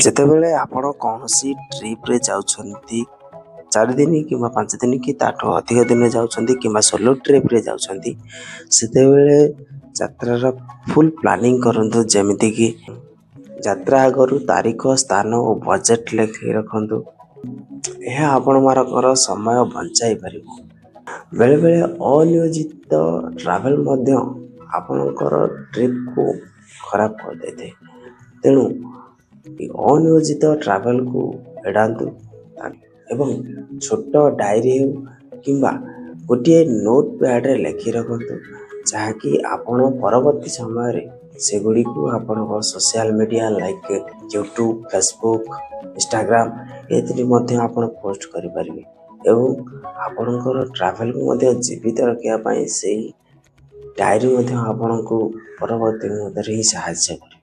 ଯେତେବେଳେ ଆପଣ କୌଣସି ଟ୍ରିପ୍ରେ ଯାଉଛନ୍ତି 4 ଦିନ କିମ୍ବା 5 ଦିନ କି ତାଠୁ ଅଧିକ ଦିନ ଯାଉଛନ୍ତି କିମ୍ବା ସୋଲୋ ଟ୍ରିପ୍ରେ ଯାଉଛନ୍ତି, ସେତେବେଳେ ଯାତ୍ରାର ଫୁଲ୍ ପ୍ଲାନିଂ କରନ୍ତୁ। ଯେମିତିକି ଯାତ୍ରା ଆଗରୁ ତାରିଖ, ସ୍ଥାନ ଓ ବଜେଟ୍ ଲେଖି ରଖନ୍ତୁ। ଏହା ଆପଣମାନଙ୍କର ସମୟ ବଞ୍ଚାଇ ପାରିବ। ବେଳେବେଳେ ଅନିୟୋଜିତ ଟ୍ରାଭେଲ୍ ମଧ୍ୟ ଆପଣଙ୍କର ଟ୍ରିପ୍କୁ ଖରାପ କରିଦେଇଥାଏ। ତେଣୁ ଅନିୟୋଜିତ ଟ୍ରାଭେଲ୍କୁ ଏଡ଼ାନ୍ତୁ ଏବଂ ଛୋଟ ଡାଏରୀ ହେଉ କିମ୍ବା ଗୋଟିଏ ନୋଟ୍ ପ୍ୟାଡ଼୍ରେ ଲେଖି ରଖନ୍ତୁ, ଯାହାକି ଆପଣ ପରବର୍ତ୍ତୀ ସମୟରେ ସେଗୁଡ଼ିକୁ ଆପଣଙ୍କ social media like YouTube, Facebook, Instagram ଏଥିରେ ମଧ୍ୟ ଆପଣ ପୋଷ୍ଟ କରିପାରିବେ ଏବଂ ଆପଣଙ୍କର ଟ୍ରାଭେଲ୍କୁ ମଧ୍ୟ ଜୀବିତ ରଖିବା ପାଇଁ ସେଇ ଡାଏରୀ ମଧ୍ୟ ଆପଣଙ୍କୁ ପରବର୍ତ୍ତୀ ମୁହୂର୍ତ୍ତରେ ହିଁ ସାହାଯ୍ୟ କରିବ।